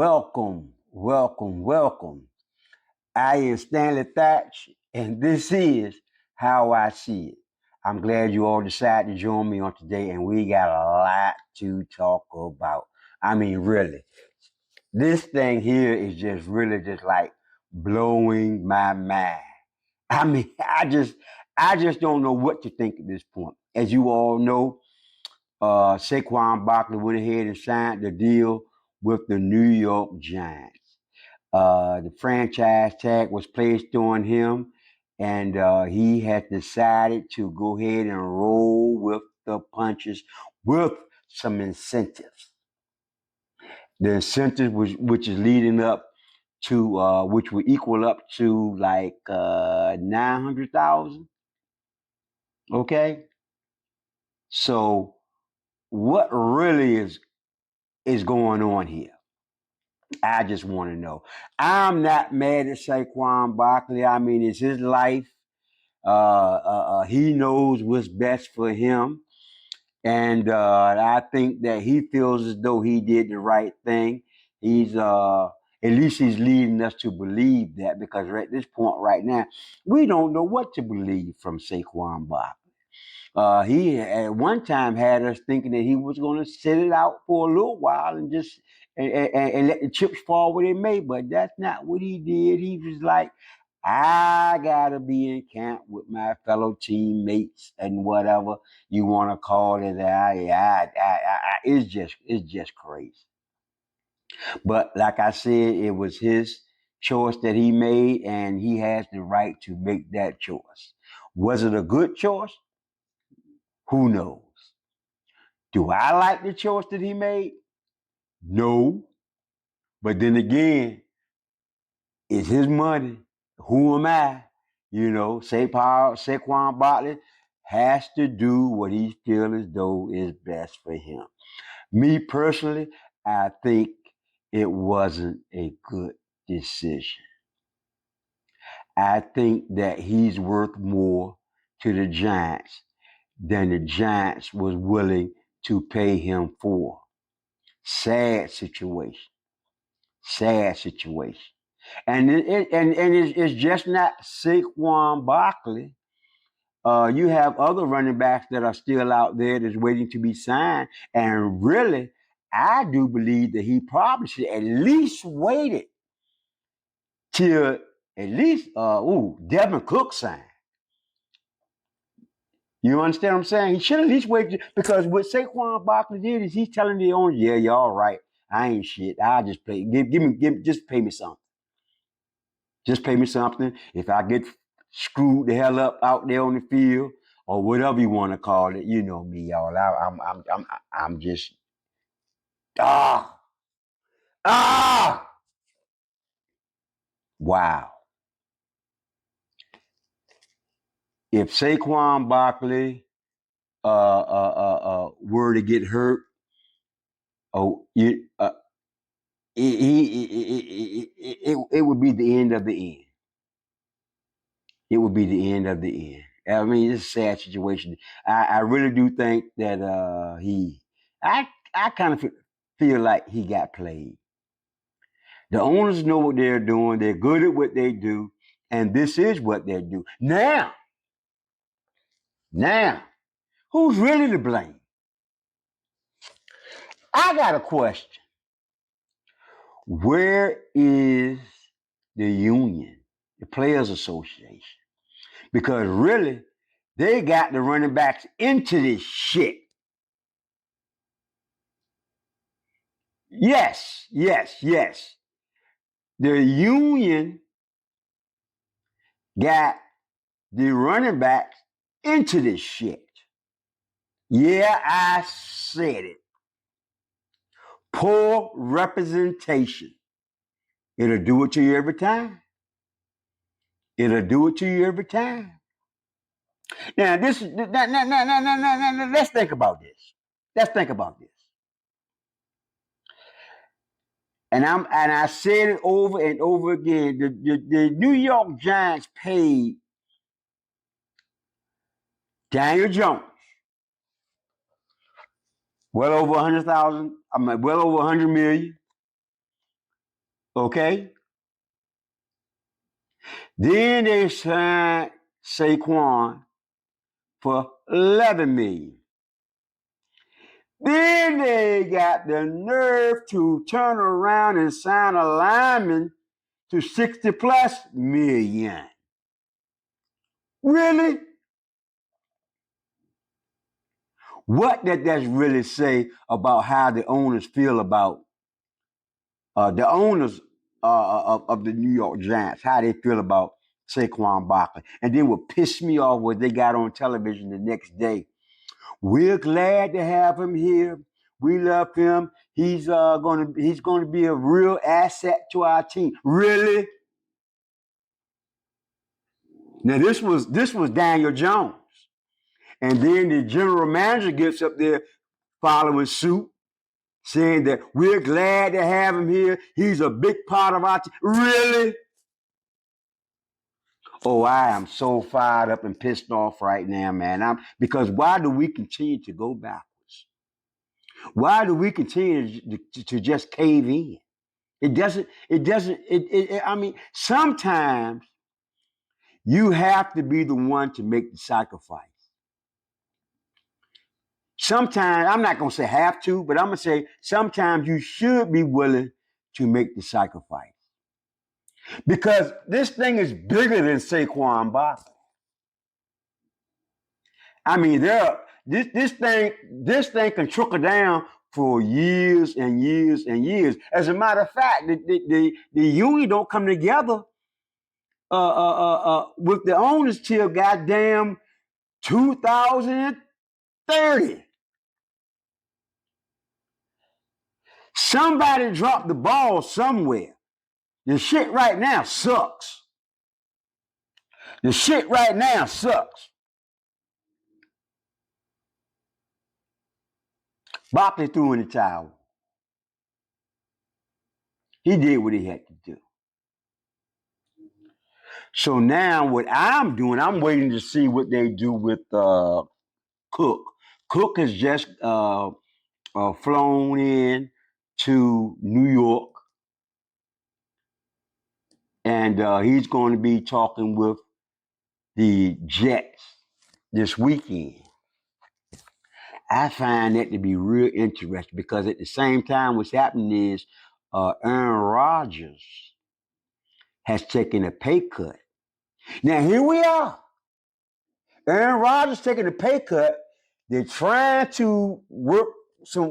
Welcome, welcome, welcome. I am Stanley Thatch, and this is How I See It. I'm glad you all decided to join me on today, and we got a lot to talk about. I mean, really, this thing here is just really just like blowing my mind. I mean, I just don't know what to think at this point. As you all know, Saquon Barkley went ahead and signed the deal with the New York Giants. The franchise tag was placed on him, and he has decided to go ahead and roll with the punches with some incentives. The incentive, which is leading up to, which will equal up to like 900,000. Okay, so what really is going on here? I just want to know. I'm not mad at Saquon Barkley. I mean, it's his life. He knows what's best for him, and I think that he feels as though he did the right thing. He's at least he's leading us to believe that because at this point right now, we don't know what to believe from Saquon Barkley. He at one time had us thinking that he was going to sit it out for a little while and just and let the chips fall where they may, but that's not what he did. He was like, I gotta be in camp with my fellow teammates and whatever you want to call it. It's just crazy. But like I said, it was his choice that he made, and he has the right to make that choice. Was it a good choice? Who knows? Do I like the choice that he made? No. But then again, it's his money. Who am I? Saquon Barkley has to do what he feels as though is best for him. Me personally, I think it wasn't a good decision. I think that he's worth more to the Giants than the Giants was willing to pay him for. Sad situation. Sad situation. And it's just not Saquon Barkley. You have other running backs that are still out there that's waiting to be signed. And really, I do believe that he probably should at least waited till at least Devin Cook signed. You understand what I'm saying? He should at least wait because what Saquon Barkley did is he's telling the owner, "Yeah, y'all right. I ain't shit. I just play. Just pay me something. Just pay me something. If I get screwed the hell up out there on the field or whatever you want to call it, you know me, y'all. I'm just ah ah wow. If Saquon Barkley were to get hurt, oh you it would be the end of the end. It would be the end of the end. I mean, it's a sad situation. I really do think that I kind of feel like he got played. The owners know what they're doing. They're good at what they do, and this is what they do. Now, who's really to blame? I got a question. Where is the union, the Players Association? Because really, they got the running backs into this shit. Yes, yes, yes. The union got the running backs into this shit. Yeah, I said it. Poor representation. It'll do it to you every time. It'll do it to you every time. Now, let's think about this. Let's think about this. And I said it over and over again. The New York Giants paid Daniel Jones well over 100,000. I mean, well over 100 million. Okay? Then they signed Saquon for $11 million. Then they got the nerve to turn around and sign a lineman to 60 plus million. Really? What did that really say about how the owners feel about the owners of the New York Giants, how they feel about Saquon Barkley? And then what pissed me off was they got on television the next day. We're glad to have him here. We love him. He's gonna be a real asset to our team. Really? Now this was Daniel Jones, and then the general manager gets up there following suit, saying that we're glad to have him here. He's a big part of our team. Really? Oh, I am so fired up and pissed off right now, man. Because why do we continue to go backwards? Why do we continue to just cave in? I mean, sometimes you have to be the one to make the sacrifice. Sometimes, I'm not going to say have to, but I'm going to say sometimes you should be willing to make the sacrifice. Because this thing is bigger than Saquon Barkley. I mean, this thing can trickle down for years and years and years. As a matter of fact, the union don't come together with the owners till goddamn 2030. Somebody dropped the ball somewhere. The shit right now sucks. The shit right now sucks. Barkley threw in the towel. He did what he had to do. So now what I'm doing, I'm waiting to see what they do with Cook. Cook has just flown in to New York, and he's going to be talking with the Jets this weekend. I find that to be real interesting because at the same time, what's happening is Aaron Rodgers has taken a pay cut. Now here we are. Aaron Rodgers taking a pay cut. They're trying to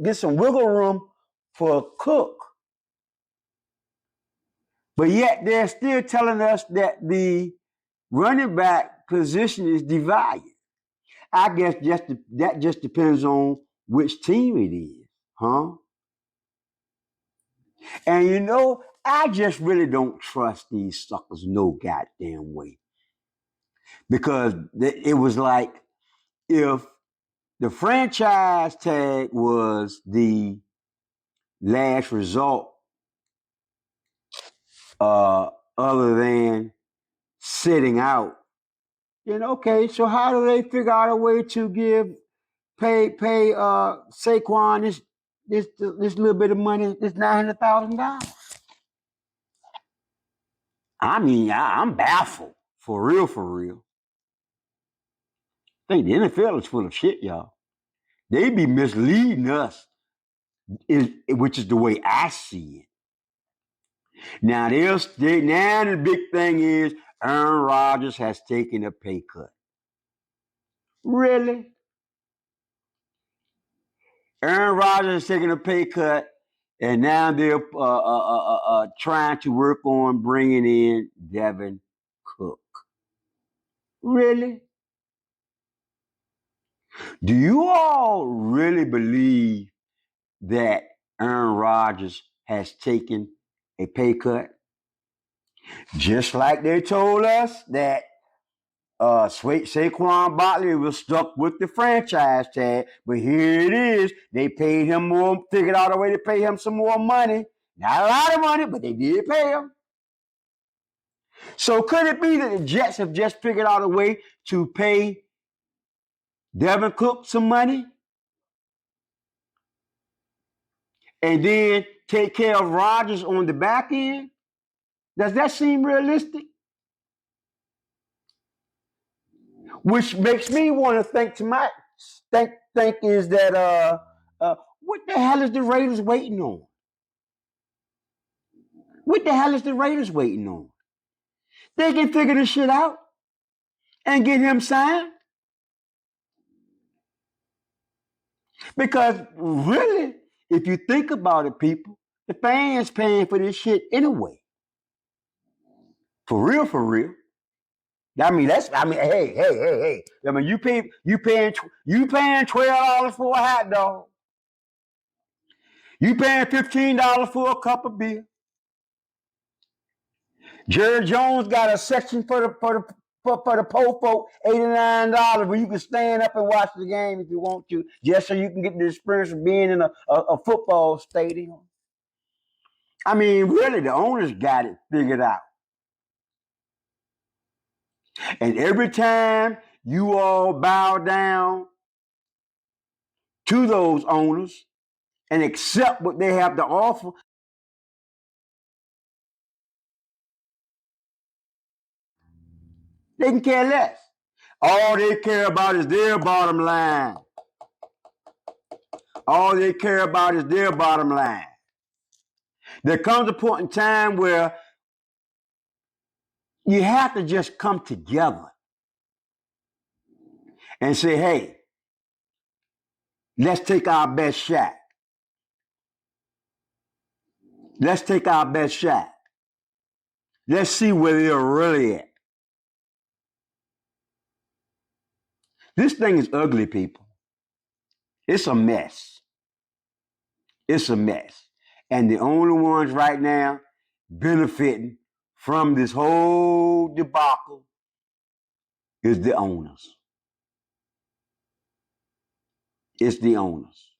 get some wiggle room for Cook. But yet they're still telling us that the running back position is divided. I guess that just depends on which team it is, huh? And I just really don't trust these suckers no goddamn way. Because it was like if the franchise tag was the last result, other than sitting out, then okay, so how do they figure out a way to pay Saquon this little bit of money, this $900,000? I mean, I'm baffled. For real, for real. I think the NFL is full of shit, y'all. They be misleading us, which is the way I see it. Now, now the big thing is Aaron Rodgers has taken a pay cut. Really? Aaron Rodgers is taking a pay cut, and now they're trying to work on bringing in Devin Cook. Really? Do you all really believe that Aaron Rodgers has taken a pay cut? Just like they told us that Saquon Barkley was stuck with the franchise tag, but here it is. They paid him more, figured out a way to pay him some more money. Not a lot of money, but they did pay him. So could it be that the Jets have just figured out a way to pay Devin Cook some money and then take care of Rodgers on the back end? Does that seem realistic? Which makes me want to think is that what the hell is the Raiders waiting on? What the hell is the Raiders waiting on? They can figure this shit out and get him signed. Because really, if you think about it, people, the fans paying for this shit anyway. For real, for real. I mean, hey. I mean, you paying $12 for a hot dog. You paying $15 for a cup of beer. Jerry Jones got a section for the po folk, $89, where you can stand up and watch the game if you want to, just so you can get the experience of being in a football stadium. I mean, really, the owners got it figured out. And every time you all bow down to those owners and accept what they have to offer, they can care less. All they care about is their bottom line. All they care about is their bottom line. There comes a point in time where you have to just come together and say, hey, let's take our best shot. Let's take our best shot. Let's see where they're really at. This thing is ugly, people. It's a mess. It's a mess. And the only ones right now benefiting from this whole debacle is the owners. It's the owners.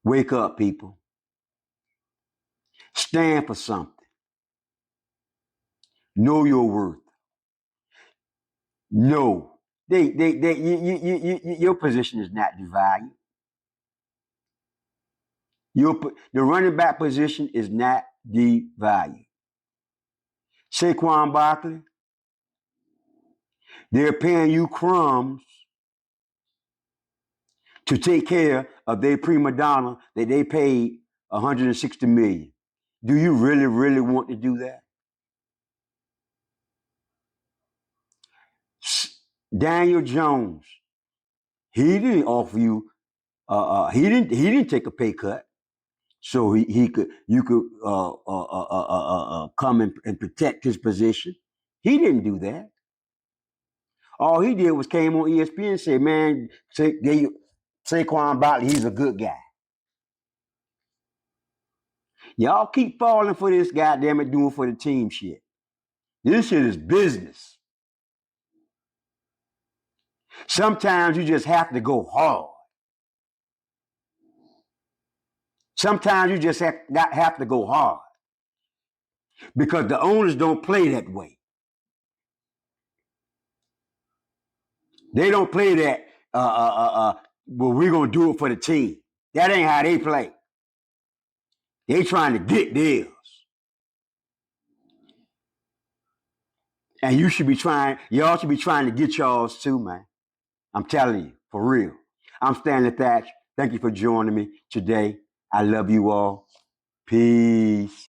Wake up, people. Stand for something. Know your worth. No. Your position is not devalued. The running back position is not devalued. Saquon Barkley, they're paying you crumbs to take care of their prima donna that they paid $160 million. Do you really, really want to do that? Daniel Jones, he didn't offer you. He didn't take a pay cut, so you could come and protect his position. He didn't do that. All he did was came on ESPN and said, "Man, Saquon Barkley, he's a good guy." Y'all keep falling for this goddamn it doing for the team shit. This shit is business. Sometimes you just have to go hard. Sometimes you just have to go hard because the owners don't play that way. They don't play that. Well, we're gonna do it for the team. That ain't how they play. They trying to get deals, and y'all should be trying to get y'all's too, man. I'm telling you, for real. I'm Stanley Thatch. Thank you for joining me today. I love you all. Peace.